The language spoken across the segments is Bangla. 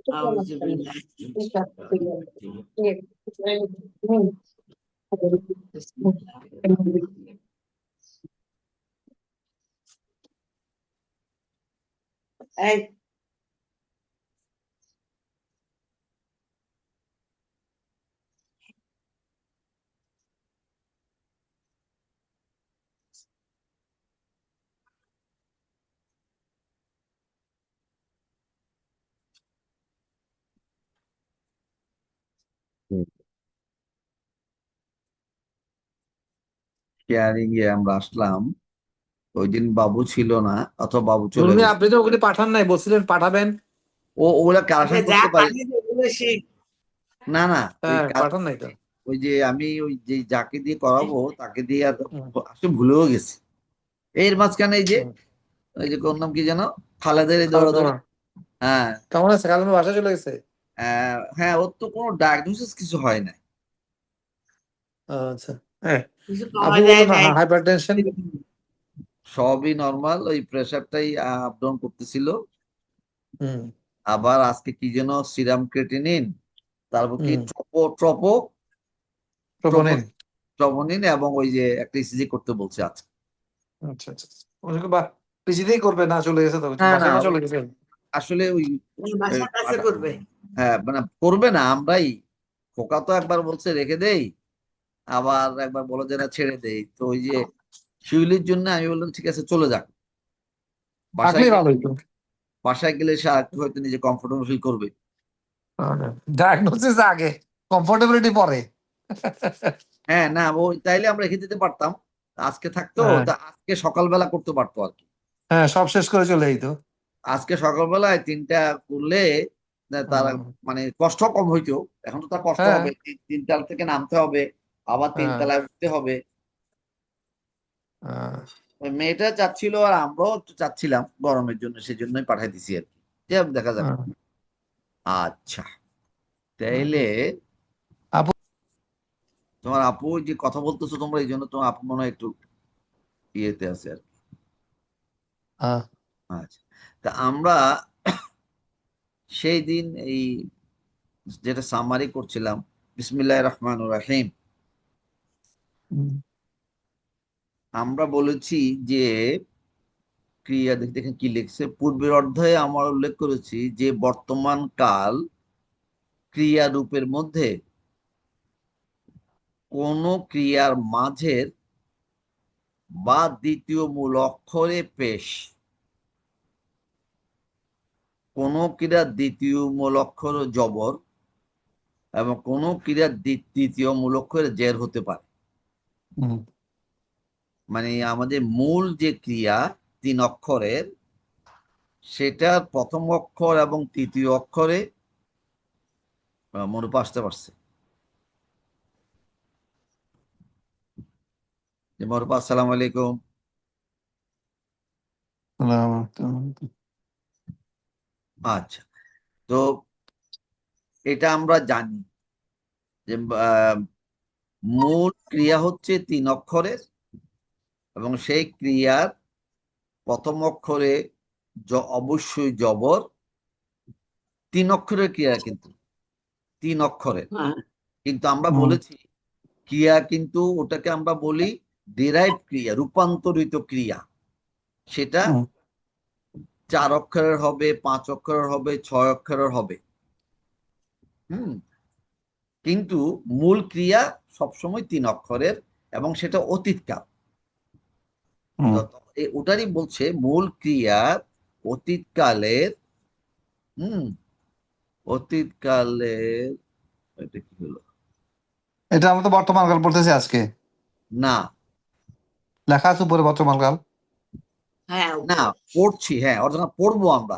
أعوذ بالله من الشيطان الرجيم. بسم الله الرحمن الرحيم. শেয়ারিং এ আমরা আসলাম। ওই দিন বাবু ছিল না, অথবা বাবু চলে নুরুন্নি, গেছে। আপনি তো ওগুলি পাঠান নাই, বলছিলেন পাঠাবেন। ওগুলা কালেকশন যা করতে পারি পাঠিয়েছে ওগুলো শিখ। না না ওই হ্যাঁ, পাঠান নাই তো। ওই যে আমি ওই যে যাকে দিয়ে করাবো তাকে দিয়ে আর হুম, আসলে ভুলেও গেছি। এর মাঝখানে এই যে হুম। ওই যে কোন নাম কি যেন, খালেদের এই খাওয়া দৌড়াদৌড়ি। দাওয়া হ্যাঁ কেমন আছে? কাল বাসায় চলে গেছে। হ্যাঁ, ওর তো কোনো ডায়াগনোসিস কিছু হয় না। আচ্ছা, হ্যাঁ। কিছু আপু পাওয়া বলো যায় না, নাই। Hyper tension. সবই নর্মাল, ওই প্রেসারটাই আপ ডাউন করতেছিল। হুম, আবার আজকে কি যেন সিরাম ক্রেটিনিন, তারপর কি হুম। ট্রপো প্রোপোনিন। ট্রপোনিন, এবং ওই যে একটা ইসিজি করতে বলছে আজকে। আচ্ছা আচ্ছা। ওকে বা পিজিতেই করবে না, চলে গেছে তো, না না বাসায় না চলে গেছে। আসলে ওই ওই বাসার কাছে করবে। হ্যাঁ মানে করবে না, আমরাই। খোকা তো একবার বলছে রেখে দেই, আবার একবার বলে যে না ছেড়ে দেই। তো ওই যে শিউলির জন্য আমি বললাম ঠিক আছে চলে যাক, বাসায় থাকলেই গেলে ভালো হইতো। বাসায় গেলে সে একটু হয়তো নিজে কমফোর্টেবল ফিল করবে। ডায়াগনোসিস আগে, কমফোর্টেবিলিটি পরে। হ্যাঁ না ওই তাইলে আমরা রেখে দিতে পারতাম, আজকে থাকতো হ্যাঁ, তা আজকে সকালবেলা করতে পারতো আর কি। হ্যাঁ, সব শেষ করে চলে যেত। আজকে সকালবেলায় 3টা করলে তার হুম, মানে কষ্ট কম হইতো। এখন তো তার কষ্ট হ্যাঁ, হবে, 3 তাল থেকে নামতে হবে, আবার হ্যাঁ, 3 তলায় উঠতে হবে। হ্যাঁ। ওই মেয়েটা চাচ্ছিল আর আমরাও একটু চাচ্ছিলাম গরমের জন্য, সেজন্যই পাঠাই দিছি আর কি। দেখা যাক। হ্যাঁ। আচ্ছা, তাইলে আপু, তোমার আপু যে কথা বলতেছো তোমরা, এই জন্য তোমার আপু মনে হয় একটু ইয়েতে আছে আর কি। হ্যাঁ। আচ্ছা, তা আমরা সেই দিন এই যেটা সামারি করছিলাম, বিসমিল্লাহির রহমানির রহিম, হুম, আমরা বলেছি যে ক্রিয়া, দেখেন কি লিখছে, পূর্বের অধ্যায়ে আমরা উল্লেখ করেছি যে বর্তমান কাল ক্রিয়া রূপের মধ্যে কোন ক্রিয়ার মাঝের বা দ্বিতীয় মূল অক্ষরে পেশ, কোন ক্রিয়ার দ্বিতীয় মূল অক্ষর জবর, এবং কোন ক্রিয়ার দ্বিতীয় মূল অক্ষরে জের হতে পারে। হুম, মানে আমাদের মূল যে ক্রিয়া 3 অক্ষরের, সেটার প্রথম অক্ষর এবং তৃতীয় অক্ষরে মনে আসতে পারছে যে মরুপা, আসসালামু আলাইকুম। আচ্ছা, তো এটা আমরা জানি যে মূল ক্রিয়া হচ্ছে 3 অক্ষরের, এবং সেই ক্রিয়ার প্রথম অক্ষরে অবশ্যই জবর। 3 অক্ষরের ক্রিয়া কিন্তু 3 অক্ষরের, হ্যাঁ, কিন্তু আমরা হুম, বলেছি ক্রিয়া কিন্তু ওটাকে আমরা বলি ডিরাইভ ক্রিয়া, রূপান্তরিত ক্রিয়া। সেটা হুম, 4 অক্ষরের হবে, 5 অক্ষরের হবে, 6 অক্ষরের হবে। হুম, কিন্তু মূল ক্রিয়া সবসময় 3 অক্ষরের, এবং সেটা অতীতকাল। হুম। ওটারই বলছে মূল ক্রিয়া অতীতকালের। হুম, অতীতকালের, এটা কি হলো? এটা আমরা তো বর্তমান কাল পড়তেছি আজকে। না লেখা আছে উপরে বর্তমান কাল। হ্যাঁ, না উপরে। পড়ছি, হ্যাঁ অর্থাৎ পড়বো আমরা।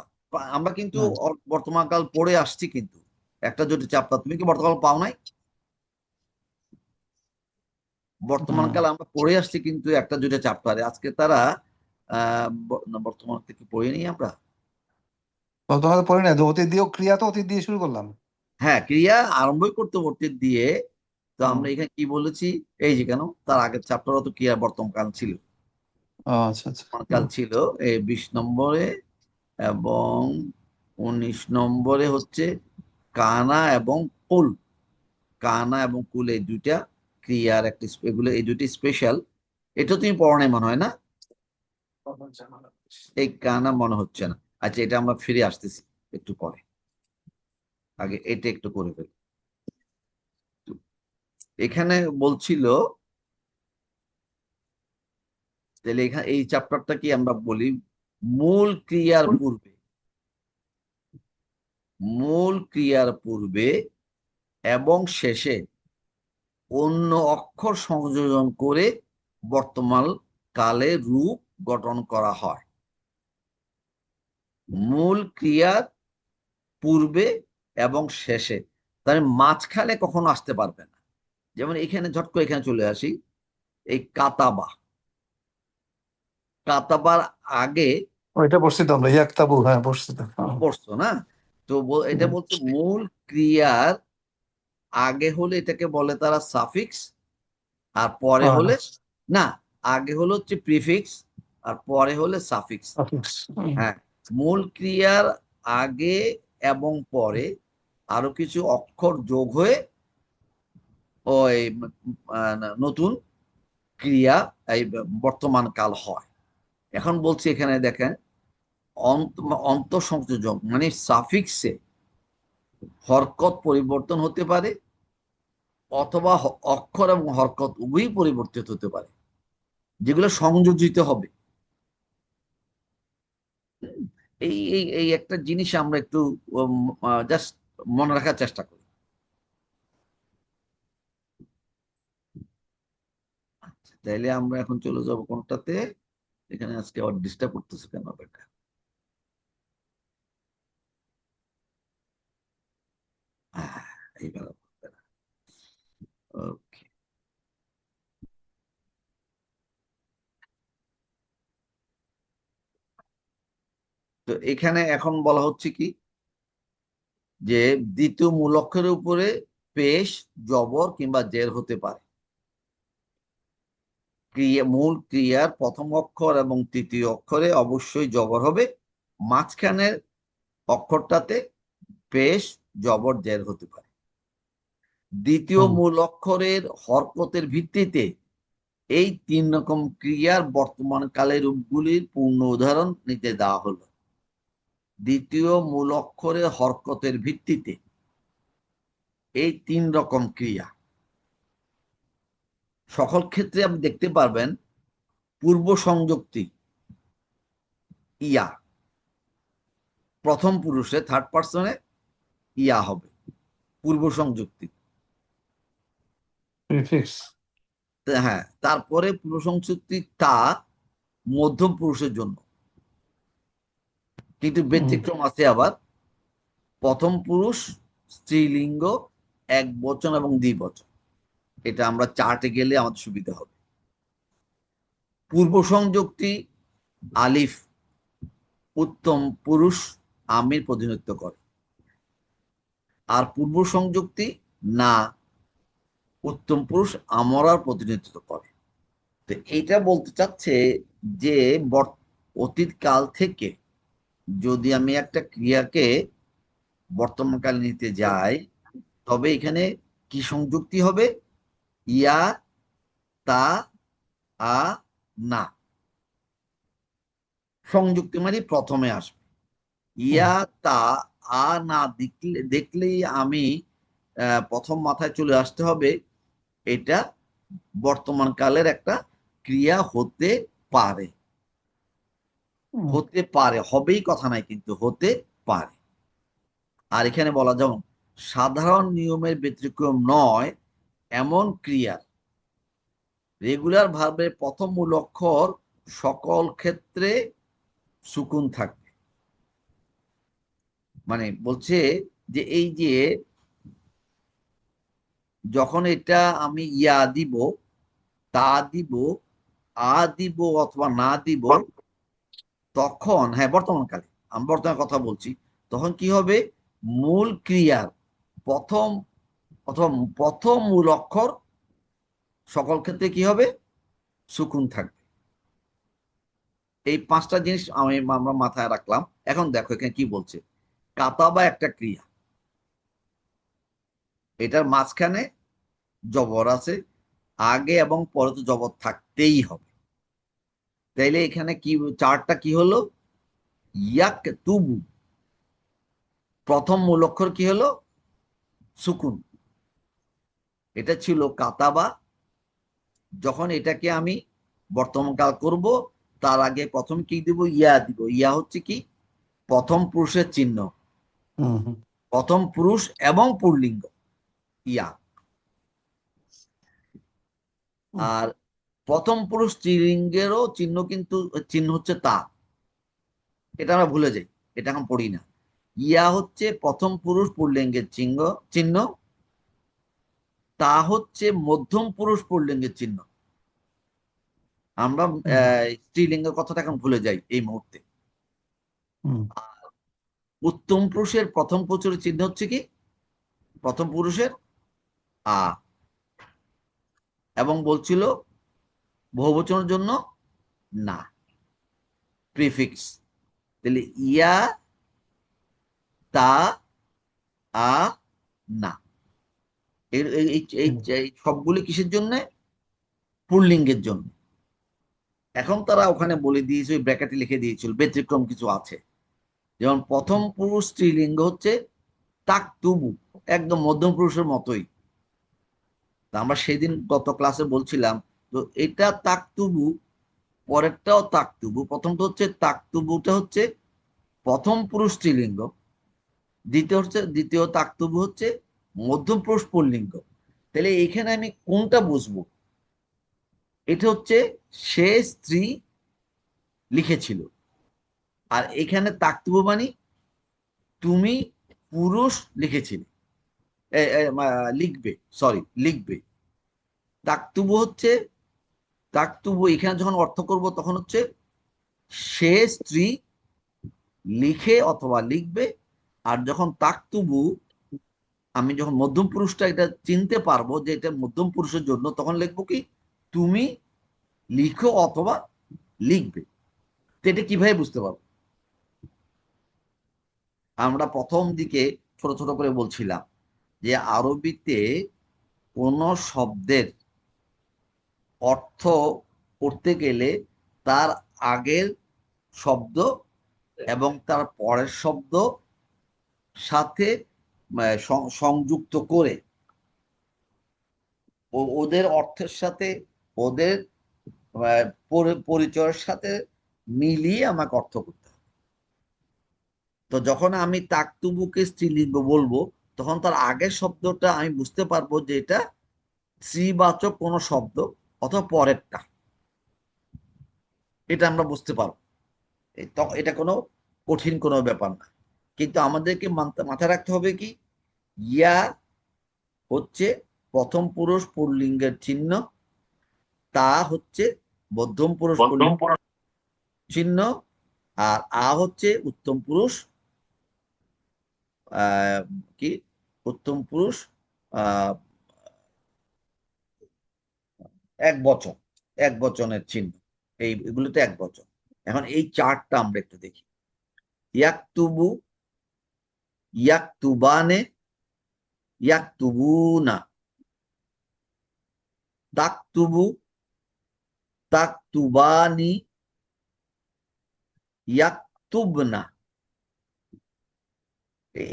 আমরা কিন্তু হুম, বর্তমান কাল পড়ে আসছি, কিন্তু একটা দুটো চ্যাপ্টার। তুমি কি বর্তমান কাল পাও নাই? বর্তমান হুম। কাল আমরা পড়ে আসছি কিন্তু একটা দুটো চ্যাপ্টারে। আজকে তারা বর্তমান থেকে পড়ে নিই আমরা। বর্তমান কাল পড়ি না, তো অতীত দিয়ে ক্রিয়া, তো অতীত দিয়ে শুরু করলাম। হ্যাঁ, ক্রিয়া আরম্ভই করতে অতীত দিয়ে। তো হুম। আমরা এখানে কি বলেছি, এই যে কেন তার আগের চ্যাপ্টারও তো ক্রিয়া বর্তমান কাল ছিল। ও, আচ্ছা আচ্ছা। বর্তমান কাল হুম, ছিল এই 20 নম্বরে। এবং 19 নম্বরে হচ্ছে কানা এবং কুল। কানা এবং কুল এই দুইটা ক্রিয়ার একটা এগুলো এই দুটি স্পেশাল। এটা তুমি পড়ো নাই মনে হয় না? এই কানা মনে হচ্ছে না। আচ্ছা, এটা আমরা ফিরে আসতেছি একটু পরে, আগে এটা একটু করে ফেলি। এখানে বলছিল, তাহলে এখানে এই চ্যাপ্টারটা কি আমরা বলি, মূল ক্রিয়ার পূর্বে, মূল ক্রিয়ার পূর্বে এবং শেষে অন্য অক্ষর সংযোজন করে বর্তমান কালে রূপ গঠন করা হয়। মূল ক্রিয়ার পূর্বে এবং শেষে, তার মাঝখানে কখনো আসতে পারবে না। যেমন এখানে ঝট করে এখানে চলে আসি, এই কাতাবা, কাতাবার আগে ওইটা পড়ছি তো আমরা, ইয়াকতাবু, হ্যাঁ পড়ছি তো। পড়ছো না? তো এটা বলতে মূল ক্রিয়ার আগে হলে এটাকে বলে তারা সাফিক্স, আর পরে হলে না, আগে হলো হচ্ছে প্রিফিক্স আর পরে হলে সাফিক্স। হ্যাঁ, মূল ক্রিয়ার আগে এবং পরে আরো কিছু অক্ষর যোগ হয়ে ওই নতুন ক্রিয়া এই বর্তমান কাল হয়। এখন বলছি এখানে দেখেন, অন্ত সংযোজন মানে সাফিক্সে হরকত পরিবর্তন হতে পারে, অথবা অক্ষর এবং হরকত উভয়ই পরিবর্তিত হতে পারে, যেগুলো সংযোজিত হবে। এই এই এই একটা জিনিস আমরা একটু জাস্ট মনে রাখার চেষ্টা করি। আচ্ছা, তাইলে আমরা এখন চলে যাব কোনটাতে? এখানে আজকে আবার ডিস্টার্ব করতেছে কেন ব্যাটা? এইবার ওকে। তো এখানে এখন বলা হচ্ছে কি, যে দ্বিতীয় মূল অক্ষরের উপরে পেশ, জবর কিংবা জের হতে পারে। মূল ক্রিয়ার প্রথম অক্ষর এবং তৃতীয় অক্ষরে অবশ্যই জবর হবে, মাঝখানের অক্ষরটাতে পেশ, জবর, জের হতে পারে। দ্বিতীয় মূল অক্ষরের হরকতের ভিত্তিতে এই 3 রকম ক্রিয়ার বর্তমান কালের রূপগুলির পূর্ণ উদাহরণ নিতে দেওয়া হলো। দ্বিতীয় মূল অক্ষরের হরকতের ভিত্তিতে এই 3 রকম ক্রিয়া, সকল ক্ষেত্রে আপনি দেখতে পারবেন পূর্ব সংযুক্তি ইয়া, প্রথম পুরুষে থার্ড পার্সনে ইয়া হবে পূর্ব সংযুক্তি। হ্যাঁ, তারপরে পূর্ব সংযুক্তি তা মধ্যম পুরুষের জন্য, কিন্তু ব্যতিক্রম আছে আবার। প্রথম পুরুষ স্ত্রীলিঙ্গ, এক বচন এবং দ্বিবচন। এটা আমরা চার্টে গেলে আমাদের সুবিধা হবে। পূর্ব সংযুক্তি আলিফ উত্তম পুরুষ আমির প্রতিনিধিত্ব করে, আর পূর্ব সংযুক্তি না উত্তম পুরুষ আমরার প্রতিনিধিত্ব করে। তো এইটা বলতে চাচ্ছে যে অতীত কাল থেকে যদি আমি একটা ক্রিয়াকে বর্তমান কালে নিতে যাই, তবে এখানে কি সংযুক্তি হবে? ইয়া, তা, আ, না সংযুক্তি মানে প্রথমে আসবে। ইয়া, তা, আ, না দেখলেই আমি প্রথম মাথায় চলে আসতে হবে এটা বর্তমান কালের একটা ক্রিয়া হতে পারে। হতে পারে, হবেই কথা নাই, কিন্তু হতে পারে। আর এখানে বলা যেমন সাধারণ নিয়মের ব্যতিক্রম নয় এমন ক্রিয়া রেগুলার ভার্বের প্রথম মূল অক্ষর সকল ক্ষেত্রে সুকুন থাকবে। মানে বলছে যে এই যে যখন এটা আমি ইয়া দিব, তা দিব, আ দিব অথবা না দিব, তখন হ্যাঁ বর্তমানকালে আমি বর্তমান কথা বলছি, তখন কি হবে? মূল ক্রিয়ার প্রথম অথবা প্রথম মূল অক্ষর সকল ক্ষেত্রে কি হবে? সুকুন থাকবে। এই 5টা জিনিস আমরা মাথায় রাখলাম। এখন দেখো এখানে কি বলছে, কাতাবা একটা ক্রিয়া, এটার মাঝখানে জবর আছে, আগে এবং পরে তো জবর থাকতেই হবে। তাইলে এখানে কি চারটা কি হলো, ইয়াক তুবু, প্রথম মূল অক্ষর কি হলো, সুকুন। এটা ছিল কাতাবা। যখন এটাকে আমি বর্তমান কাল করব, তার আগে প্রথম কি দিব, ইয়া দিব। ইয়া হচ্ছে কি, প্রথম পুরুষের চিহ্ন, হুম হুম প্রথম পুরুষ এবং পুল্লিঙ্গ, ইয়া। হুম আর প্রথম পুরুষ স্ত্রীলিঙ্গেরও চিহ্ন, কিন্তু চিহ্ন হচ্ছে তা, এটা আমরা ভুলে যাই, এটা এখন পড়ি না। ইয়া হচ্ছে প্রথম পুরুষ পুল্লিঙ্গের চিহ্ন চিহ্ন, তা হচ্ছে মধ্যম পুরুষ পুল্লিঙ্গের চিহ্ন। আমরা হুম স্ত্রীলিঙ্গের কথাটা এখন ভুলে যাই এই মুহূর্তে। হুম উত্তম পুরুষের প্রথম পুরুষের চিহ্ন হচ্ছে কি, প্রথম পুরুষের আ, এবং বলছিল বহুবচনের জন্য না, প্রিফিক্স। তাহলে ইয়া, তা, আ, না, এই সবগুলি কিসের জন্য, পুল্লিঙ্গের জন্য। এখন তারা ওখানে বলে দিয়েছে, ওই ব্র্যাকেটে লিখে দিয়েছিল ব্যতিক্রম কিছু আছে। যেমন প্রথম পুরুষ স্ত্রীলিঙ্গ হচ্ছে তাকতুবু, একদম মধ্যম পুরুষের মতোই। তা আমরা সেদিন গত ক্লাসে বলছিলাম, তো এটা তাকতুবু, পরেরটাও তাকতুবু। প্রথমটা হচ্ছে তাকতুবুটা হচ্ছে প্রথম পুরুষ স্ত্রীলিঙ্গ, দ্বিতীয় তাকতুবু হচ্ছে মধ্যম পুরুষ পুল্লিঙ্গ। তাহলে এখানে আমি কোনটা বুঝবো, এটা হচ্ছে সে স্ত্রী লিখেছিল, আর এখানে তাকতুবু মানে তুমি পুরুষ লিখেছিলে, লিখবে, সরি লিখবে। তাকতুবু হচ্ছে, তাকতুবু এখানে যখন অর্থ করব তখন হচ্ছে সে স্ত্রী লিখে অথবা লিখবে। আর যখন তাকতুবু, আমি যখন মধ্যম পুরুষটা এটা চিনতে পারবো যে এটা মধ্যম পুরুষের জন্য, তখন লিখবো কি, তুমি লিখো অথবা লিখবে। তো এটা কিভাবে বুঝতে পারবো, আমরা প্রথম দিকে ছোট ছোট করে বলছিলাম যে আরবিতে কোন শব্দের অর্থ করতে গেলে তার আগের শব্দ এবং তার পরের শব্দ সাথে সংযুক্ত করে ওদের অর্থের সাথে, ওদের পরিচয়ের সাথে মিলিয়ে আমাকে অর্থ করতে হবে। তো যখন আমি তাকতুবুকে স্ত্রীলিঙ্গ বলবো, তখন তার আগের শব্দটা আমি বুঝতে পারবো যে এটা স্ত্রীবাচক কোনো শব্দ, অথবা পরেরটা, এটা আমরা বুঝতে পারবো। এটা কোনো কঠিন কোনো ব্যাপার না। কিন্তু আমাদেরকে মাথায় রাখতে হবে কি, ইয়া হচ্ছে প্রথম পুরুষ পুল্লিঙ্গের চিহ্ন, তা হচ্ছে মধ্যম পুরুষ পুল্লিঙ্গ চিহ্ন, আর আ হচ্ছে উত্তম পুরুষ, কি, উত্তম পুরুষ আহ এক বচন, এক বচনের চিহ্ন। এগুলোতে এক বচন। এখন এই চারটা আমরা একটু দেখি। ইয়াকতুবু, ইয়াকতুবানে, ইয়াকতুবুনা, তাকতুবু, তাকতুবানি, ইয়াকতুবনা।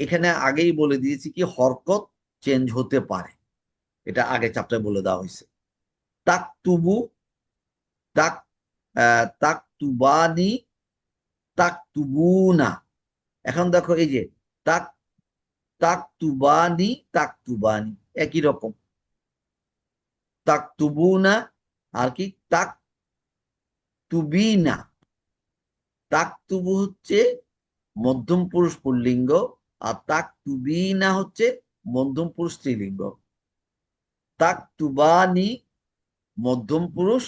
এখানে আগেই বলে দিয়েছি কি হরকত চেঞ্জ হতে পারে, এটা আগে চ্যাপ্টারে বলে দেওয়া হয়েছে। তাকতুবু, তাক তাকতুবানি, তাকতুবুনা। এখন দেখো এই যে তাক, তাকতুবানি, তাকতুবানি একই রকম। তাকতুবুনা আর কি, তাকতুবিনা। তাকতুবু হচ্ছে মধ্যম পুরুষ পুল্লিঙ্গ, আর তাকতুবিনা হচ্ছে মধ্যম পুরুষ স্ত্রীলিঙ্গ। তাকতুবানি মধ্যম পুরুষ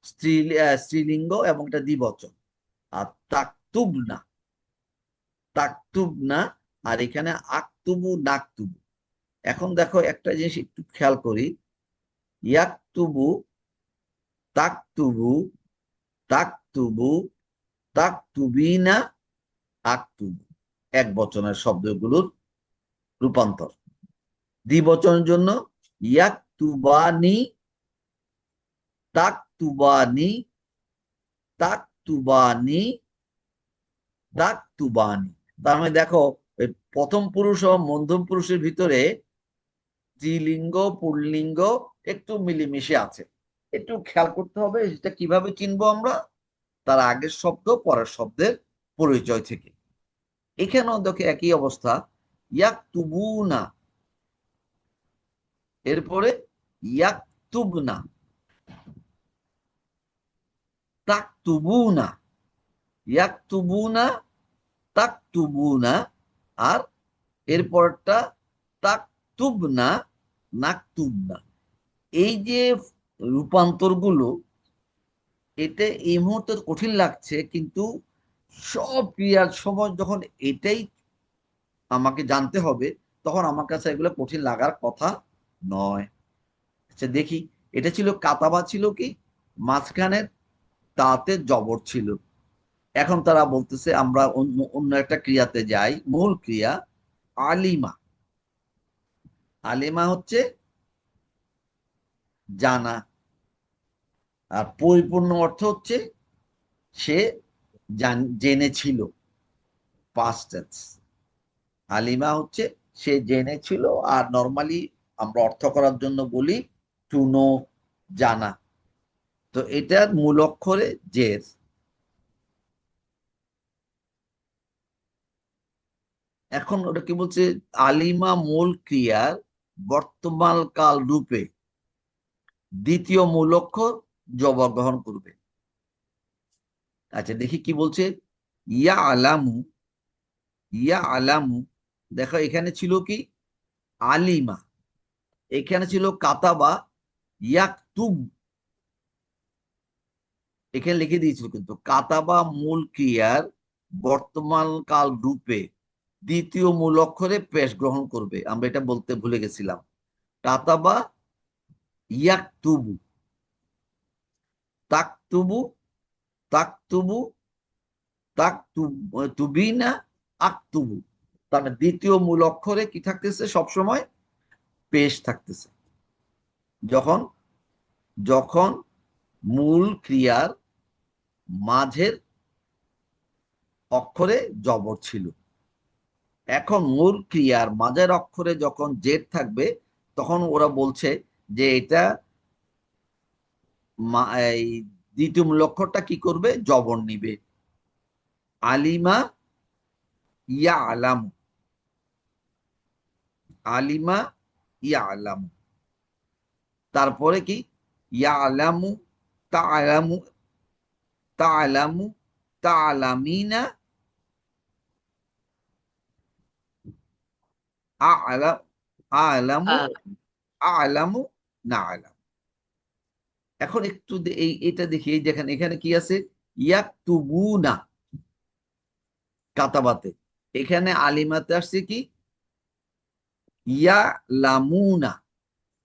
স্ত্রীলিঙ্গ এবং এটা দ্বিবচন। আর তাকতুবনা, তাকতুবনা, আর এখানে আক্তুবু, নাকতুবু। এখন দেখো একটা জিনিস একটু খেয়াল করি, ইয়াকতুবু, তাকতুবু, তাকতুবু, তাকতুবিনা, আকতুবু। এক বচনের শব্দগুলোর রূপান্তর। দ্বিবচনের জন্য ইয়াকতুবানি, তাকতুবানি, তাকতুবানি, তাকতুবানি। তার মানে দেখো এই প্রথম পুরুষ ও মধ্যম পুরুষের ভিতরে স্ত্রীলিঙ্গ পুল্লিঙ্গ একটু মিলেমিশে আছে। একটু খেয়াল করতে হবে এটা কিভাবে চিনবো আমরা, তার আগের শব্দ পরের শব্দের পরিচয় থেকে। এখানেও দেখো একই অবস্থা, ইয়াকতুবুনা, এরপরে ইয়াকতুবনা, তাকতুবুনা, ইয়াকতুবুনা, তাকতুবুনা, আর এরপরটা তাকতুবনা, নাকতুবনা। এই যে রূপান্তরগুলো, এটা এই মুহূর্তে কঠিন লাগছে, কিন্তু সব ক্রিয়ার সময় যখন এটাই আমাকে জানতে হবে, তখন আমার কাছে এগুলো কঠিন লাগার কথা নয়। আচ্ছা দেখি, এটা ছিল কাতাবা, ছিল কি মাঝখানে তাতে জবর ছিল। এখন তারা বলতেছে আমরা অন্য একটা ক্রিয়াতে যাই, মূল ক্রিয়া আলিমা। আলিমা হচ্ছে জানা, আর পরিপূর্ণ অর্থ হচ্ছে সে জেনেছিল, পাস্ট টেন্স। আলিমা হচ্ছে সে জেনেছিল, আর নর্মালি আমরা অর্থ করার জন্য বলি টু নো, জানা। তো এটার মূল অক্ষরে জের। এখন ওটা কি বলছে, আলিমা মূল ক্রিয়ার বর্তমান কাল রূপে দ্বিতীয় মূল অক্ষর জবর গ্রহণ করবে। আচ্ছা দেখি কি বলছে, ইয়া আলামু, ইয়া আলামু। দেখো এখানে ছিল কি আলিমা, এখানে ছিল কাতাবা, ইয়াকতুব। এখানে লিখে দিয়েছিল কিন্তু কাতাবা মূল ক্রিয়ার বর্তমান কাল রূপে দ্বিতীয় মূল অক্ষরে পেশ গ্রহণ করবে। আমরা এটা বলতে ভুলে গেছিলাম। কাতাবা, ইয়াকতুবু, তাকতুবু, তাকতুবু, তাকতুবিনা, আকতুবু। তার মানে দ্বিতীয় মূল অক্ষরে কি থাকতেছে, সবসময় পেশ থাকতেছে। যখন যখন মূল ক্রিয়ার মাঝের অক্ষরে জবর ছিল। এখন মূল ক্রিয়ার মাঝের অক্ষরে যখন জেড থাকবে, তখন ওরা বলছে যে এটা এই দ্বিতীয় মূল অক্ষরটা কি করবে, জবর নিবে। আলিমা, ইয়া আলামু, আলিমা, ইয়া আলামু। তারপরে কি ইয়া আলামু, তা আলামু, তা আলামু, তা আলামিনা, আলাম, আলামু, আর আলামু, না আলাম। এখন একটু এটা দেখি, এই দেখেন এখানে কি আছে, ইয়াকতুবুনা কাতাবাতে, এখানে আলিমাতে আসছে কি ইয়া লামুনা।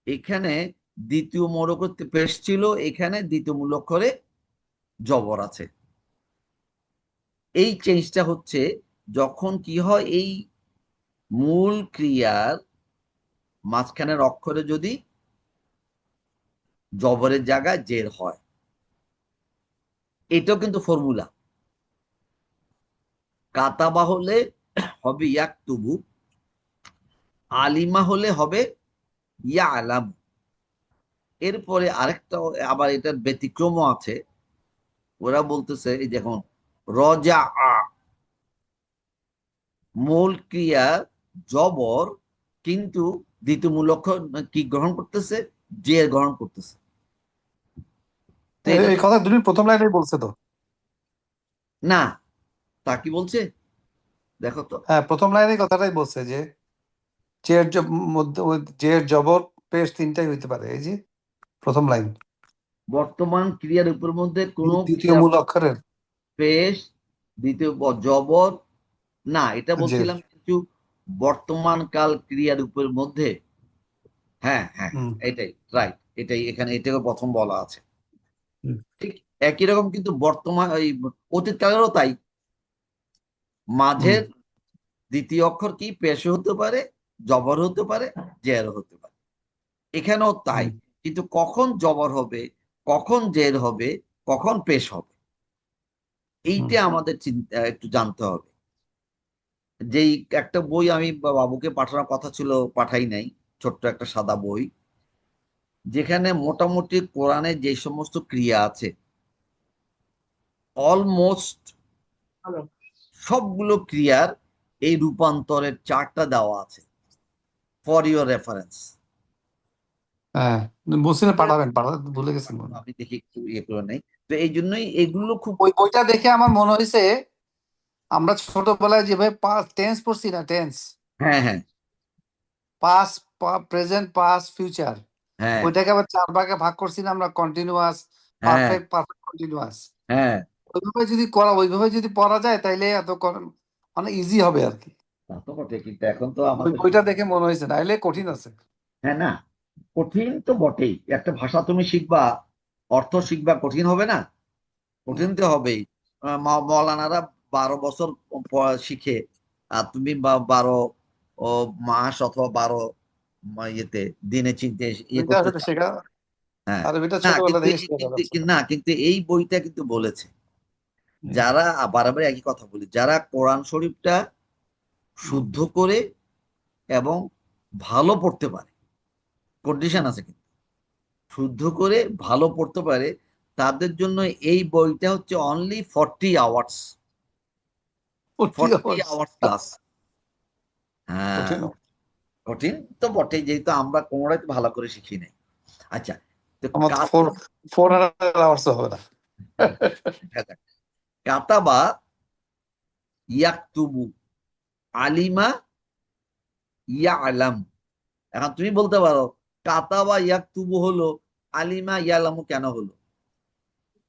এখানে দ্বিতীয় মোড়ক পেশ ছিল, এখানে দ্বিতীয় মূল অক্ষরে জবর আছে। এই চেঞ্জটা হচ্ছে যখন কি হয়, এই মূল ক্রিয়ার মাঝখানের অক্ষরে যদি জবরের জায়গায় জের হয়। এটাও কিন্তু ফর্মুলা। কাতাবা হলে হবে ইয়াকতুবু, আলিমা হলে হবে ইয়া আলাম। এরপরে আরেকটা আবার এটার ব্যতিক্রমও আছে। ওরা বলতেছে এই দেখুন, রজা আ, মূল ক্রিয়া জবর, কিন্তু দ্বিতীয় মূল অক্ষর কি গ্রহণ করতেছে, জের গ্রহণ করতেছে। তো এটা এই কথা তুমি প্রথম লাইনেই বলছে তো। না, তা কি বলছে দেখো তো। হ্যাঁ, প্রথম লাইনেই কথাটাই বলছে যে চেয়ের মধ্যে ওই চেয়ের জবর পেশ তিনটাই হইতে পারে। এই যে প্রথম লাইন, বর্তমান ক্রিয়ার উপর মধ্যে কোন দ্বিতীয় ক্রিয়া মূল অক্ষরের পেশ, দ্বিতীয় জবর, না এটা জের। বলছিলাম কিছু বর্তমান কাল ক্রিয়ার উপর মধ্যে। হ্যাঁ হ্যাঁ, হুম এটাই রাইট, এটাই এখানে এটাকে প্রথম বলা আছে। হুম। ঠিক, একই রকম কিন্তু বর্তমান এই অতীতকালেরও তাই। মাঝের দ্বিতীয় অক্ষর কি পেশ হতে পারে, জবর হতে পারে, জের হতে পারে। এখানেও তাই, কিন্তু কখন জবর হবে, কখন জের হবে, কখন পেশ হবে, এইটা আমাদের চিন্তা একটু জানতে হবে। যেই একটা বই আমি বাবুকে পাঠানোর কথা ছিল, পাঠাই নাই, ছোট্ট একটা সাদা বই, যেখানে মোটামুটি কোরআনে যে সমস্ত ক্রিয়া আছে অলমোস্ট ভালো। সবগুলো ক্রিয়ার এই রূপান্তরের চার্টটা দেওয়া আছে, ফর ইউর রেফারেন্স। হ্যাঁ, বলছিলেন পাঠাবেন, পাঠাতে ভুলে গেছেন মনে হয়। আমি দেখি একটু ইয়ে করে নেই। তো এই জন্যই এগুলো খুব, ওই বইটা দেখে আমার মনে হয়েছে আমরা ছোটবেলায় যেভাবে টেন্স পড়ছি না, টেন্স, হ্যাঁ হ্যাঁ পাস্ট, প্রেজেন্ট, পাস্ট, ফিউচার, হ্যাঁ ওইটাকে আবার 4 ভাগে ভাগ করছি না আমরা, কন্টিনিউয়াস, হ্যাঁ পারফেক্ট, পারফেক্ট কন্টিনিউয়াস। হ্যাঁ, ওইভাবে যদি পড়া যায় তাইলে অনেক ইজি হবে আর কি। তা তো বটে, কিন্তু এখন তো ওই আমাদের, বইটা দেখে মনে হয়েছে, নাইলে কঠিন আছে। হ্যাঁ না, কঠিন তো বটেই। একটা ভাষা তুমি শিখবা, অর্থ শিখবা, কঠিন হবে না? কঠিন তো হবেই। মৌলানারা 12 বছর শিখে, আর তুমি 12 মাস অথবা 12 ইয়েতে দিনে চিনতে ইয়ে ওইটা করতে আসলে চাও। শেখা, হ্যাঁ, আর ওইটা না ছোটবেলা কিন্তু থেকে শেখা যাচ্ছে না। না, কিন্তু এই বইটা কিন্তু বলেছে, হুম, যারা, বারবার একই কথা বলি, যারা কোরআন শরীফটা হুম, শুদ্ধ করে এবং ভালো পড়তে পারে, কন্ডিশন হুম। আছে কিন্তু, শুদ্ধ করে ভালো পড়তে পারে, তাদের জন্য এই বইটা হচ্ছে only 40 hours, 40 40 hours hours class. হ্যাঁ, কঠিন। কঠিন তো বটেই, যেহেতু আমরা কোনোটাই তো ভালো করে শিখি নাই। আচ্ছা, তো আমার তো 400 hours হবে না। কাতাবা ইয়াকতুবু, আলিমা ইয়ালাম। এখন তুমি বলতে পারো কাতাবা ইয়াকতুবু হলো, আলিমা ইয়ালামু কেন হলো?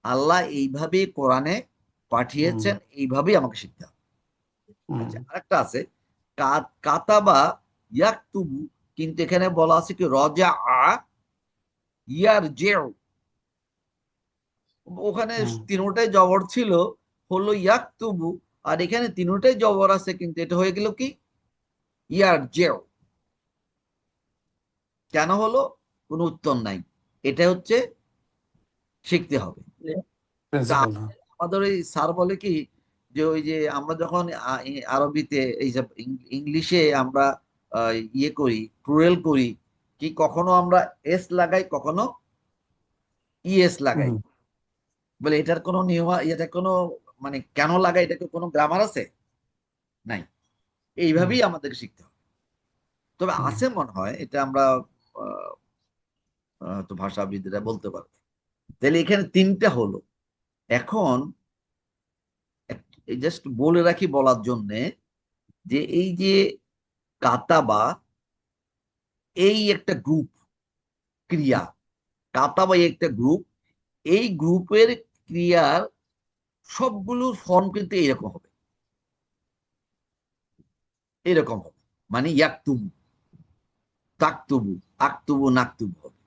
আল্লাহ এইভাবেই কোরআনে হুম, পাঠিয়েছেন, এইভাবেই আমাকে শিখতে হবে। হুম, আচ্ছা, আরেকটা আছে, কাতাবা ইয়াকতুবু, কিন্তু এখানে বলা আছে কি রজা আ ইয়ার জেও, ওখানে হুম, তিনোটাই জবর ছিল, হলো ইয়াকতুবু, আর এখানে তিনোটাই জবর আছে, কিন্তু এটা হয়ে গেল কি ইয়ার জেও। কেন হলো? কোনো উত্তর নাই, এটা হচ্ছে শিখতে হবে। তা প্রিন্সিপাল। হ্যাঁ, আমাদের ওই স্যার বলে কি, যে ওই যে আমরা যখন আরবিতে এই যে ইংলিশে আমরা ইয়ে করি, প্লুরাল করি, কি কখনো আমরা এস লাগাই, কখনো ইএস লাগাই। হুম, বলে এটার কোনো নিয়ম, এটা কোনো মানে কেন লাগাই, এটাকে কোনো গ্রামার আছে? নাই। হুম, এইভাবেই আমাদের শিখতে হবে। তবে হুম, আছে মনে হয়, এটা আমরা আহ, তো ভাষাবিদরা বলতে পারবে। তাহলে এখানে তিনটা হলো। এখন জাস্ট বলে রাখি বলার জন্যে, যে এই যে কাতাবা, এই একটা গ্রুপ ক্রিয়া, কাতাবা এই একটা গ্রুপ, এই গ্রুপের ক্রিয়ার সবগুলো ফর্ম কিন্তু এরকম হবে, এরকম হবে। মানে ইয়াকতুবু, তাকতুবু, আকতুবু, নাকতুবু হবে।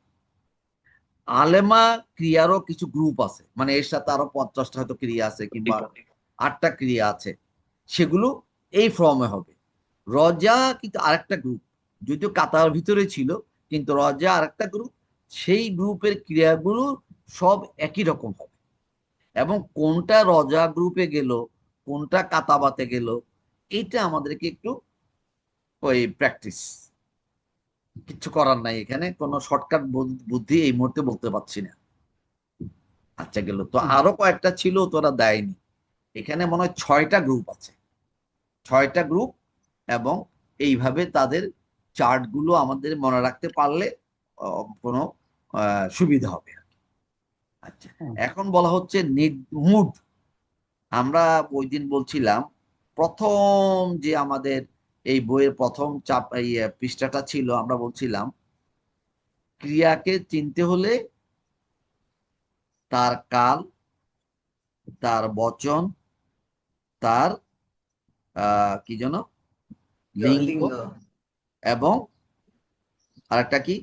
আলেমা ক্রিয়ারও কিছু গ্রুপ আছে, মানে এর সাথে আরো 50টা হয়তো ক্রিয়া আছে, কিংবা 8টা ক্রিয়া আছে, সেগুলো এই ফর্মে হবে। রজা কিন্তু আরেকটা গ্রুপ, যদিও কাতার ভিতরে ছিল, কিন্তু রজা আরেকটা গ্রুপ, সেই গ্রুপের ক্রিয়াগুলো সব একই রকম হবে। এবং কোনটা রজা গ্রুপে গেল, কোনটা কাতাবাতে গেল, এইটা আমাদেরকে একটু ওই প্র্যাকটিস, কিছু করার নাই, এখানে কোনো শর্টকাট বুদ্ধি এই মুহূর্তে বলতে পারছি না। আচ্ছা, গেল তো, হুম, আরো কয়েকটা ছিল তোরা দেয়নি। এখানে মনে হয় 6টা গ্রুপ আছে, 6টা গ্রুপ, এবং এইভাবে তাদের চার্ট গুলো আমাদের মনে রাখতে পারলে কোনো সুবিধা হবে। আচ্ছা, হুম, এখন বলা হচ্ছে মুড। আমরা ওই দিন বলছিলাম, প্রথম যে আমাদের এই বইয়ের প্রথম এই পৃষ্ঠাটা ছিল, আমরা বলছিলাম ক্রিয়াকে চিনতে হলে তার কাল, তার বচন, তার কি যেন লিঙ্গ, লিঙ্গ। এবং আরেকটা কি,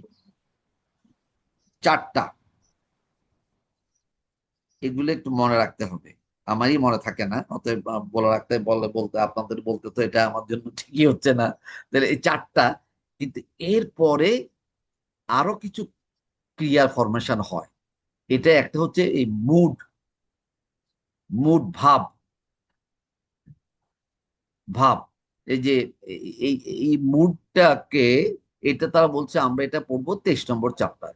চারটা, এগুলো একটু মনে রাখতে হবে। আমারই মনে থাকে না, অতএব বলে রাখতে বলতে আপনাদের বলতে তো এটা আমার জন্য ঠিকই হচ্ছে না। তাহলে এই চারটা, কিন্তু এরপরে আরো কিছু ক্রিয়ার ফরমেশন হয়। এটা একটা হচ্ছে এই মুড, মুড ভাব, ভাব এই যে এই এই এই মুডটাকে, এটা তারা বলছে আমরা এটা পড়বো 23 নম্বর চ্যাপ্টার।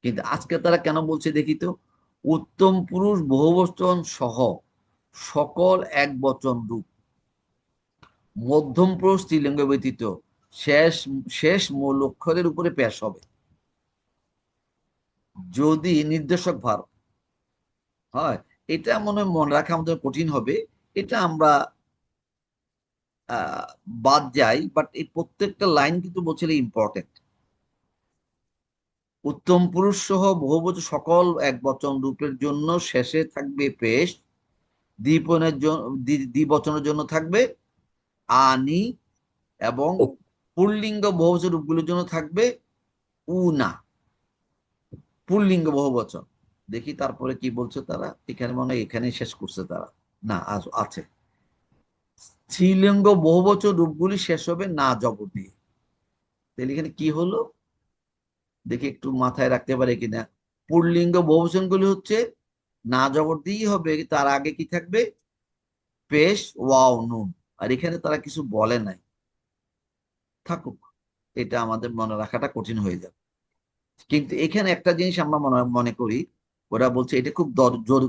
কিন্তু আজকে তারা কেন বলছে দেখি তো, উত্তম পুরুষ বহুবচন সহ সকল এক বচন রূপ, মধ্যম পুরুষ স্ত্রীলিঙ্গ ব্যতীত শেষ শেষ মূল অক্ষরের উপরে পেশ হবে যদি নির্দেশক ভার হয়। এটা মনে রাখা আমাদের কঠিন হবে। এটা আমরা আহ বাদ যাই, বাট এই প্রত্যেকটা লাইন কিন্তু বলছে ইম্পর্টেন্ট। উত্তম পুরুষ সহ বহুবচন সকল এক বচন রূপের জন্য শেষে থাকবে পেশ, দ্বিপনের জন্য দ্বিবচনের জন্য থাকবে আনি, এবং পুল্লিঙ্গ বহুবচন রূপগুলোর জন্য থাকবে উনা। পুল্লিঙ্গ বহুবচন দেখি তারপরে কি বলছে তারা, এখানে মনে হয় এখানে শেষ করছে তারা, না আছে। স্ত্রীলিঙ্গ বহুবচন রূপগুলি শেষ হবে না জবর দিয়ে। তাহলে এখানে কি হলো দেখি একটু মাথায় রাখতে পারে কিনা। পুল্লিঙ্গ বহুবচন গুলি হচ্ছে না জবর দিয়েই হবে, তার আগে কি থাকবে পেশ ওয়াও নুন। আর এখানে তারা কিছু বলে নাই, থাকুক, এটা আমাদের মনে রাখাটা কঠিন হয়ে যাবে। কিন্তু এখানে একটা জিনিস আমরা মনে মনে করি, ওরা বলছে এটা খুব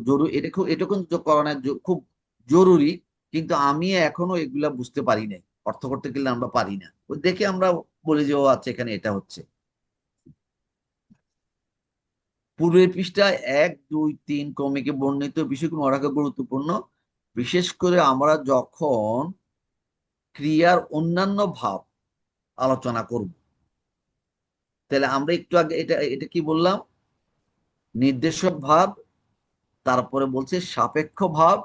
জরুরি, এটা কিন্তু করোনা খুব জরুরি, কিন্তু আমি এখনো এগুলা বুঝতে পারি নাই, অর্থ করতে গেলে আমরা পারি না, ওই দেখে আমরা বলি যে ও আচ্ছা এখানে এটা হচ্ছে। পূর্বের পৃষ্ঠায় 1, 2, 3 ক্রমিকে বর্ণিত বিষয়গুলো মনে রাখা গুরুত্বপূর্ণ, বিশেষ করে আমরা যখন ক্রিয়ার অন্যান্য ভাব আলোচনা করব। তাহলে আমরা একটু আগে এটা এটা কি বললাম, নির্দেশক ভাব, তারপরে বলছে সাপেক্ষ ভাব,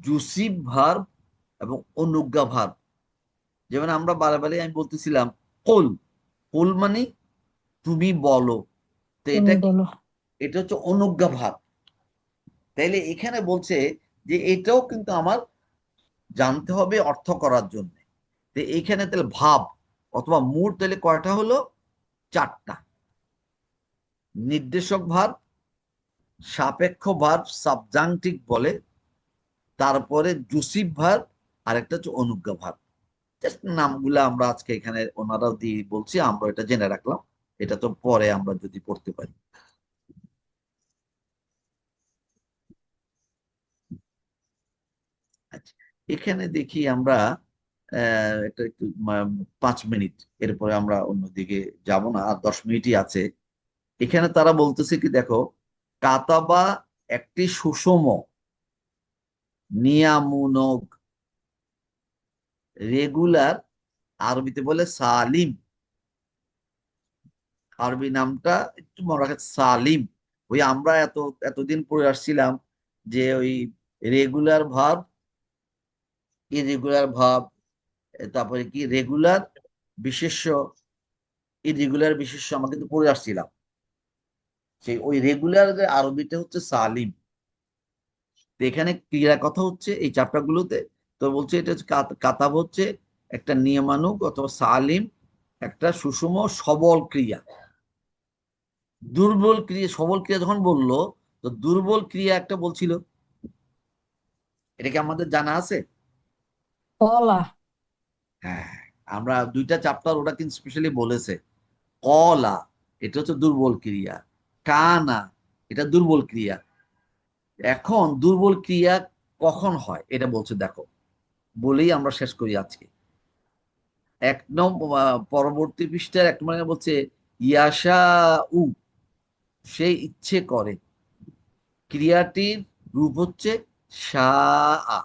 জুসিভ ভার্ব, এবং অনুজ্ঞা ভার্ব। যেমন আমরা বারে আমি বলতেছিলাম কুল, কুল মানে তুমি বলো, তো এটা তুমি কি, বলো। এটা হচ্ছে অনুজ্ঞা ভাব। তাইলে এখানে বলছে যে এটাও কিন্তু আমার জানতে হবে অর্থ করার জন্য। তো এইখানে তাহলে ভাব অথবা মুড তাহলে কয়টা হলো, চারটা। নির্দেশক ভার্ব, সাপেক্ষ ভার্ব সাবজাংটিভ বলে, তারপরে জুসিভ ভার্ব, আর একটা হচ্ছে অনুজ্ঞা ভার্ব। জাস্ট নামগুলো আমরা আজকে এখানে ওনারাও দিয়ে বলছি, আমরা এটা জেনে রাখলাম, এটা তো পরে আমরা যদি পড়তে পারি। আচ্ছা, এখানে দেখি আমরা একটা একটু 5 মিনিট, এরপরে আমরা অন্যদিকে যাব না, আর 10 মিনিটই আছে। এখানে তারা বলতেছে কি দেখো, কাতাবা একটি সুষম নিয়ামূনক রেগুলার, আরবিতে বলে সালিম। আরবি নামটা একটু মনে রাখা, সালিম। ওই আমরা এতদিন পড়ে আসছিলাম যে ওই রেগুলার ভার্ব, ইরেগুলার ভার্ব, তারপরে কি রেগুলার বিশেষ্য, ইরেগুলার বিশেষ্য আমরা কিন্তু পড়ে আসছিলাম। সেই ওই রেগুলার আরবিটা হচ্ছে সালিম। তো এখানে ক্রিয়ার কথা হচ্ছে এই চ্যাপ্টার গুলোতে, তো বলছে এটা হচ্ছে কাতাব হচ্ছে একটা নিয়মানুগ অথবা সালিম, একটা সুষম সবল ক্রিয়া। দুর্বল ক্রিয়া সবল ক্রিয়া যখন বললো, তো দুর্বল ক্রিয়া একটা বলছিল, এটা কি আমাদের জানা আছে? কলা। হ্যাঁ, আমরা 2টা চ্যাপ্টার ওটা কিন্তু স্পেশালি বলেছে। কলা এটা হচ্ছে দুর্বল ক্রিয়া, কানা এটা দুর্বল ক্রিয়া। এখন দুর্বল ক্রিয়া কখন হয় এটা বলছে দেখো, বলেই আমরা শেষ করি আজকে। পরবর্তী পৃষ্ঠার এক নম্বরে বলছে ইয়াশা উ, সে ইচ্ছে করে। ক্রিয়াটির রূপ হচ্ছে শাআ।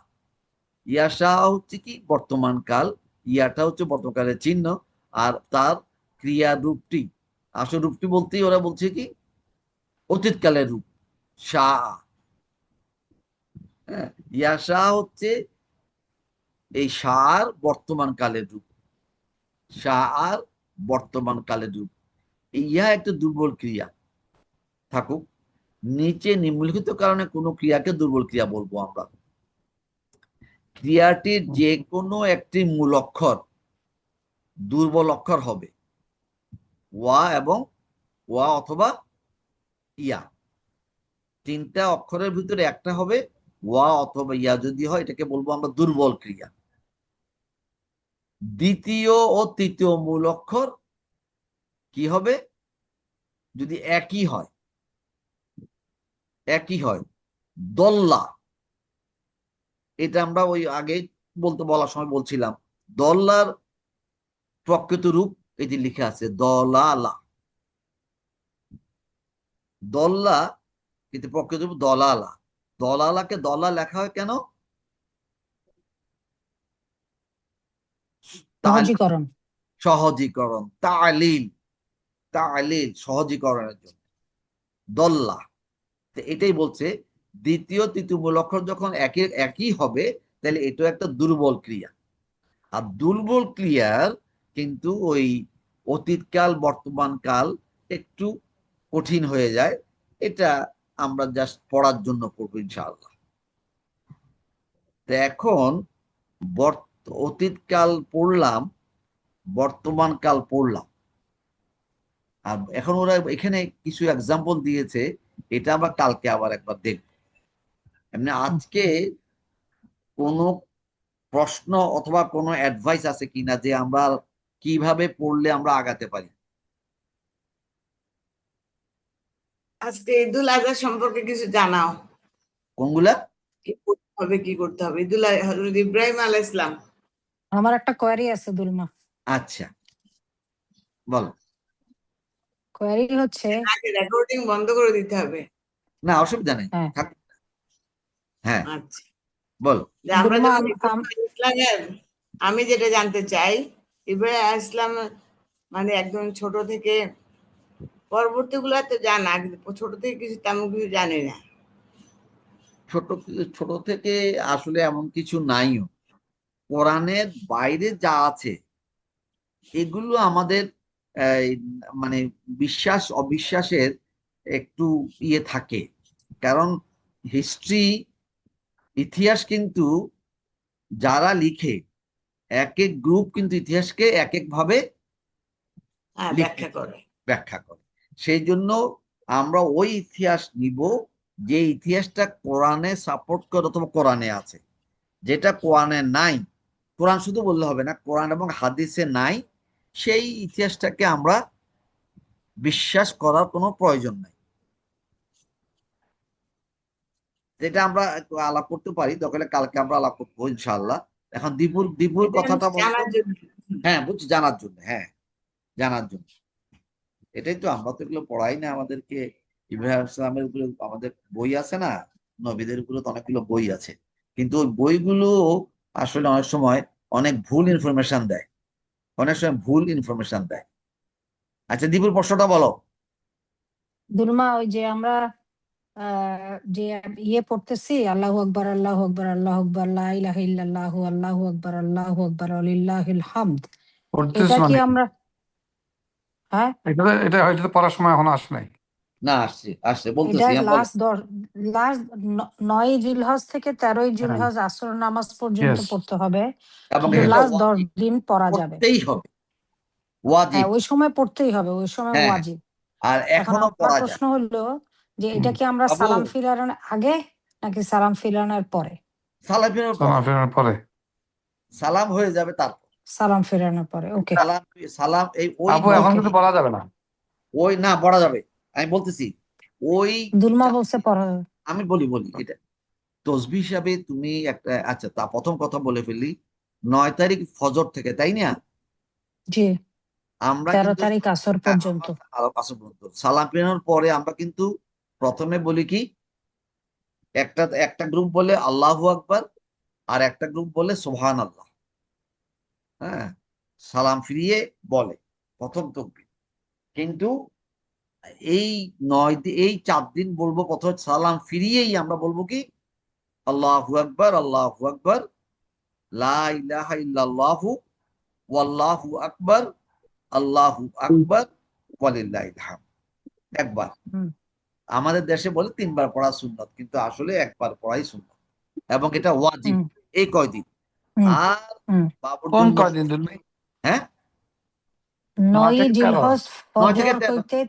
ইয়াশা হচ্ছে কি বর্তমান কাল, ইয়াটা হচ্ছে বর্তমানকালের চিহ্ন, আর তার ক্রিয়া রূপটি, আসল রূপটি বলতেই ওরা বলছে কি অতীতকালের রূপ শাআ। হ্যাঁ, ইয়াশা হচ্ছে এই শাআর বর্তমান কালের রূপ, শাআর বর্তমান কালের রূপ। ইহা একটা দুর্বল ক্রিয়া, থাকুক। নিচে নিম্নলিখিত কারণে কোনো ক্রিয়াকে দুর্বল ক্রিয়া বলবো আমরা। ক্রিয়াটির যে কোনো একটি মূল অক্ষর দুর্বল অক্ষর হবে, ওয়া এবং ওয়া অথবা ইয়া, তিনটা অক্ষরের ভিতরে একটা হবে ওয়া অথবা ইয়া। যদি হয় এটাকে বলবো আমরা দুর্বল ক্রিয়া। দ্বিতীয় ও তৃতীয় মূল অক্ষর কি হবে? যদি একই হয়, দল্লা, এটা আমরা ওই আগে বলার সময় বলছিলাম, দল্লার প্রকৃত রূপ এই যে লিখে আছে দলালা, দল্লা কিন্তু প্রকৃত রূপ দলালা। দলালাকে দলা লেখা হয় কেন? সহজীকরণ। সহজীকরণ, তালিল, সহজীকরণের জন্য দল্লা। এটাই বলছে দ্বিতীয় তৃতীয় মূল অক্ষর যখন একই হবে তাহলে এটা একটা দুর্বল ক্রিয়া। আর দুর্বল ক্রিয়ার কিন্তু ওই অতীতকাল বর্তমান কাল একটু কঠিন হয়ে যায়। এটা আমরা জাস্ট পড়ার জন্য পড়বো ইনশাআল্লাহ। তো এখন অতীতকাল পড়লাম, বর্তমান কাল পড়লাম, আর এখন ওরা এখানে কিছু এক্সাম্পল দিয়েছে, এটা আমরা কালকে আবার একবার দেখব। এমনি আজকে কোনো প্রশ্ন অথবা কোনো অ্যাডভাইস আছে কিনা যে আমরা কিভাবে পড়লে আমরা আগাতে পারি? আজকে ঈদুল আজহা সম্পর্কে কিছু জানাও। কোনগুলা? কি করতে হবে, কি করতে হবে? হযরত ইব্রাহিম আলাইহিস সালাম। আমার একটা কোয়েরি আছে দুলমা। আচ্ছা বল। কোয়েরি হচ্ছে, আগে রেকর্ডিং বন্ধ করে দিতে হবে। না অসুবিধা নেই, হ্যাঁ থাক। হ্যাঁ আচ্ছা, বল। যে আমরা দুলমা, যখন ইসলামের, আমি যেটা জানতে চাই, ইব্রাহিম আলাইহিস সালাম মানে একদম ছোট থেকে, পরবর্তী গুলা তো জানা, কিন্তু ছোট থেকে কিছু তেমন কিছু জানি না। ছোট থেকে আসলে এমন কিছু নাইও। কোরআনের বাইরে যা আছে এগুলো আমাদের মানে বিশ্বাস অবিশ্বাসের একটু ইয়ে থাকে। কারণ হিস্ট্রি, ইতিহাস কিন্তু যারা লিখে এক এক গ্রুপ কিন্তু ইতিহাসকে এক এক ভাবে হ্যাঁ, লিখে, ব্যাখ্যা করে। সেই জন্য আমরা ওই ইতিহাস নিব যে ইতিহাসটা কোরআনে সাপোর্ট করে অথবা কোরআনে আছে। যেটা কোরআনে নাই, কোরআন শুধু বললে হবে না, কোরআন এবং হাদিসে নাই, সেই ইতিহাসটাকে আমরা বিশ্বাস করার কোনো প্রয়োজন নাই। যেটা আমরা একটু আলাপ করতে পারি, দরকার হলে কালকে আমরা আলাপ করবো ইনশাআল্লাহ। এখন দীপুর এটা কথাটা বলতো। জানার জন্য। হ্যাঁ বুঝছি, জানার জন্য, হ্যাঁ জানার জন্য। এটাই তো, আমরা তো এগুলো পড়াই না। আমাদেরকে ইব্রাহিম ইসলামের উপরে আমাদের বই আছে না, নবীদের উপরে তো অনেকগুলো বই আছে, কিন্তু ওই বইগুলো আসলে অনেক সময় অনেক ভুল ইনফরমেশন দেয়, আচ্ছা দীপুর প্রশ্নটা বলো। দুলমা, ওই যে আমরা যে ইয়ে পড়তেছি, আল্লাহু আকবার, আল্লাহু আকবার, আল্লাহু আকবার, লা ইলাহা ইল্লাল্লাহু, আল্লাহু আকবার, আল্লাহু আকবার, ওয়ালিল্লাহিল হামদ। পড়তেছ এটা কি মানে আমরা, হ্যাঁ এটা হয়তো পড়ার সময় এখন আসে নাই। না আসছে এটা বলতেছি, হ্যাঁ বলো। লাস্ট 9ই জিলহজ থেকে 13ই হ্যাঁ, জিলহজ আসর নামাজ পর্যন্ত ইয়েস। পড়তে হবে, এবং কিন্তু এটা লাস্ট 10 ওয়াজিব, দিন পড়া যাবে। পড়তেই হবে, হ্যাঁ, ওয়াজিব। ওই সময় পড়তেই হবে, ওই সময় হ্যাঁ, ওয়াজিব। আর এখন এখনো আমার পড়া যায়। প্রশ্ন হলো যে হুম, এটা কি আমরা বাবু, সালাম ফিরানোর আগে নাকি সালাম ফিরানোর পরে? সালাম ফেরার পর, সালাম ফেরানোর পরে। সালাম হয়ে যাবে তারপর। সালাম ফেরানোর পরে, ওকে। সালাম, সালাম এই ওই আপু এখন ওকে, কিন্তু পড়া যাবে না। ওই না পড়া যাবে, আমি বলতেছি ওই দুলমা বলছে পড়া। আমি বলি এটা তসবিহ হিসাবে তুমি একটা, আচ্ছা তা প্রথম কথা বলে ফেললি, 9 তারিখ ফজর থেকে, তাই না? জি, আমরা 13 কিন্তু তারিখ আসর পর্যন্ত। আরো 5 পর্যন্ত সালাম ফেরানোর পরে আমরা কিন্তু প্রথমে বলি কি, একটা গ্রুপ বলে আল্লাহু আকবার, আর একটা গ্রুপ বলে সুবহান আল্লাহ। হ্যাঁ, সালাম ফিরিয়ে বলে প্রথম তাকবীর। কিন্তু এই 4 দিন বলবো প্রথমে সালাম ফিরিয়েই আমরা বলবো কি, আল্লাহু আকবার, আল্লাহু আকবার, লা ইলাহা ইল্লাল্লাহু, ওয়াল্লাহু আকবার, আল্লাহু আকবার, ওয়ালিল্লাহিল হামদ। একবার। হুম, আমাদের দেশে বলে 3 বার পড়া সুন্নত, কিন্তু আসলে একবার পড়াই সুন্নত, এবং এটা ওয়াজিব হুম এই কয়দিন। হুম আর হুম বাবুর কোন জন্য কয়দিন দুল ভাই? হ্যাঁ 9 9ই থেকে 13? জিলহজ 9 থেকে ফজর 13, হইতে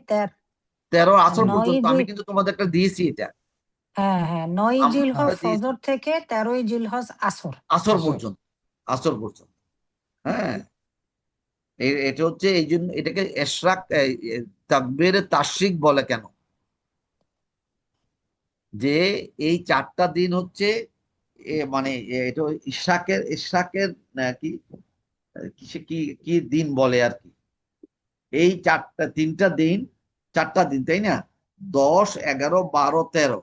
13 আসর 9ই পর্যন্ত। আমি কিন্তু তোমাদের একটা দিয়েছি এটা, হ্যাঁ হ্যাঁ 9ই জিলহজ আমরা দিয়েছি ফজর থেকে 13ই জিলহজ আসর। আসর আসর পর্যন্ত, আসর পর্যন্ত। হ্যাঁ, এটা হচ্ছে এই জন্য এটাকে এশরাক তাকবীরে তাশরিক বলে কেন, যে এই 4টা দিন হচ্ছে মানে এটা ইশরাকের ইশরাকের কি কিসে কি কি দিন বলে আর কি। এই 3টা দিন, 4টা দিন, তাই না? 10, 11, 12, 13